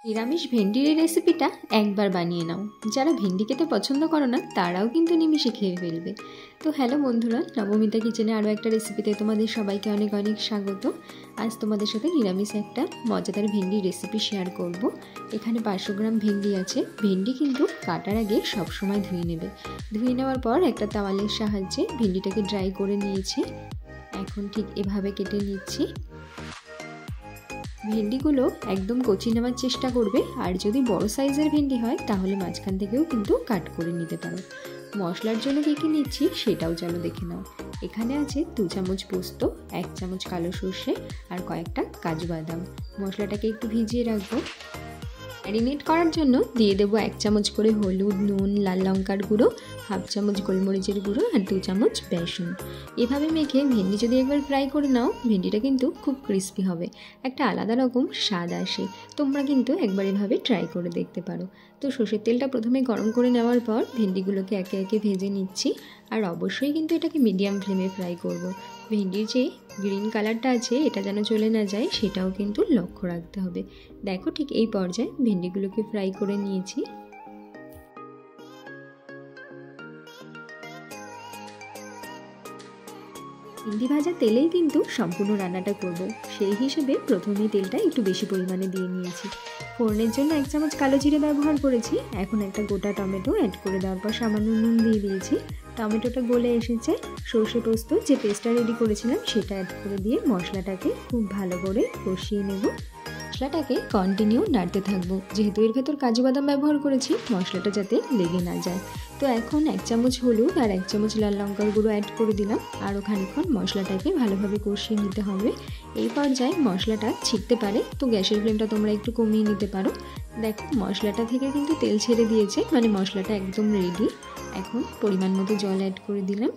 নিরামিষ ভেন্ডির এই রেসিপিটা একবার বানিয়ে নাও। যারা ভেন্ডি খেতে পছন্দ করো না তারাও কিন্তু নিমিষে খেয়ে ফেলবে। তো হ্যালো বন্ধুরা, নবমিতা কিচেনে আরও একটা রেসিপিতে তোমাদের সবাইকে অনেক অনেক স্বাগত। আজ তোমাদের সাথে নিরামিষ একটা মজাদার ভেন্ডির রেসিপি শেয়ার করব। এখানে 500 গ্রাম ভেন্ডি আছে। ভেন্ডি কিন্তু কাটার আগে সবসময় ধুয়ে নেবে। ধুয়ে নেওয়ার পর একটা তাওয়ালের সাহায্যে ভেন্ডিটাকে ড্রাই করে নিয়েছি। এখন ঠিক এভাবে কেটে নিচ্ছি। ভেন্ডিগুলো একদম কচি নেওয়ার চেষ্টা করবে, আর যদি বড় সাইজের ভেন্ডি হয় তাহলে মাঝখান থেকেও কিন্তু কাট করে নিতে পারো। মশলার জন্য কী কী নিচ্ছি সেটাও চলো দেখে নাও। এখানে আছে 2 চামচ পোস্ত, 1 চামচ কালো সর্ষে আর কয়েকটা কাজু বাদাম। মশলাটাকে একটু ভিজিয়ে রাখবো। ম্যারিনেট করার জন্য দিয়ে দেবো 1 চামচ করে হলুদ, নুন, লাল লঙ্কার গুঁড়ো, 1/2 চামচ গোলমরিচের গুঁড়ো আর 2 চামচ বেসন। এভাবে মেখে ভেন্ডি যদি একবার ফ্রাই করে নাও, ভেন্ডিটা কিন্তু খুব ক্রিস্পি হবে, একটা আলাদা রকম স্বাদ আসে। তোমরা কিন্তু একবার এভাবে ট্রাই করে দেখতে পারো। তো সর্ষের তেলটা প্রথমে গরম করে নেওয়ার পর ভেন্ডিগুলোকে একে একে ভেজে নিচ্ছি। আর অবশ্যই কিন্তু এটাকে মিডিয়াম ফ্লেমে ফ্রাই করব। ভেন্ডির যে গ্রিন কালারটা আছে এটা যেন চলে না যায়, সেটাও কিন্তু লক্ষ্য রাখতে হবে। দেখো ঠিক এই পর্যায়ে ভেন্ডিগুলোকে ফ্রাই করে নিয়েছি। ভেন্ডি ভাজা তেলেই কিন্তু সম্পূর্ণ রান্নাটা করব, সেই হিসেবে প্রথমেই তেলটা একটু বেশি পরিমাণে দিয়ে নিয়েছি। ফোড়নের জন্য 1 চামচ কালো জিরে ব্যবহার করেছি। এখন একটা গোটা টমেটো অ্যাড করে দেওয়ার পর সামান্য নুন দিয়ে দিয়েছি। টমেটোটা গলে এসেছে। সর্ষে পোস্ত যে পেস্টটা রেডি করেছিলাম সেটা অ্যাড করে দিয়ে মশলাটাকে খুব ভালো করে কষিয়ে নেব। মশলাটাকে কন্টিনিউ নাড়তে থাকবো, যেহেতু এর ভেতর কাজু বাদাম ব্যবহার করেছি, মশলাটা যাতে লেগে না যায়। তো এখন 1 চামচ হলুদ আর 1 চামচ লাল লঙ্কার গুঁড়ো অ্যাড করে দিলাম। আরও খানিকক্ষণ মশলাটাকে ভালোভাবে কষিয়ে নিতে হবে। এই পর্যায়ে মশলাটা ছিটতে পারে, তো গ্যাসের ফ্লেমটা তোমরা একটু কমিয়ে নিতে পারো। দেখো মশলাটা থেকে কিন্তু তেল ছেড়ে দিয়েছে, মানে মশলাটা একদম রেডি। এখন পরিমাণ মতো জল অ্যাড করে দিলাম।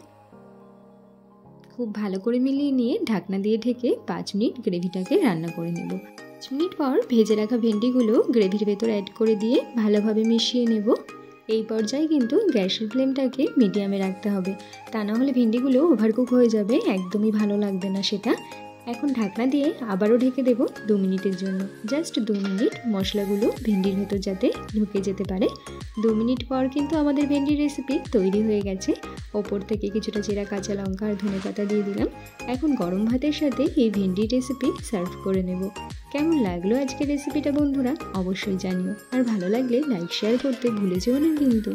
খুব ভালো করে মিলিয়ে নিয়ে ঢাকনা দিয়ে ঢেকে 5 মিনিট গ্রেভিটাকে রান্না করে নেব। 5 মিনিট পর ভেজে রাখা ভেন্ডিগুলো গ্রেভির ভেতর অ্যাড করে দিয়ে ভালোভাবে মিশিয়ে নেব। এই পর্যায়ে কিন্তু গ্যাসের ফ্লেমটাকে মিডিয়ামে রাখতে হবে, তা না হলে ভেন্ডিগুলো ওভারকুক হয়ে যাবে, একদমই ভালো লাগবে না সেটা। এখন ঢাকনা দিয়ে আবারও ঢেকে দেব 2 মিনিটের জন্য। জাস্ট 2 মিনিট মশলাগুলো ভেন্ডির ভেতর যাতে ঢুকে যেতে পারে। 2 মিনিট পর কিন্তু আমাদের ভেন্ডির রেসিপি তৈরি হয়ে গেছে। ওপর থেকে কিছুটা চেরা কাঁচা লঙ্কা আর ধনেপাতা দিয়ে দিলাম। এখন গরম ভাতের সাথে এই ভেন্ডির রেসিপি সার্ভ করে নেব। কেমন লাগলো আজকের রেসিপিটা বন্ধুরা অবশ্যই জানিও, আর ভালো লাগলে লাইক শেয়ার করতে ভুলে যেও না কিন্তু।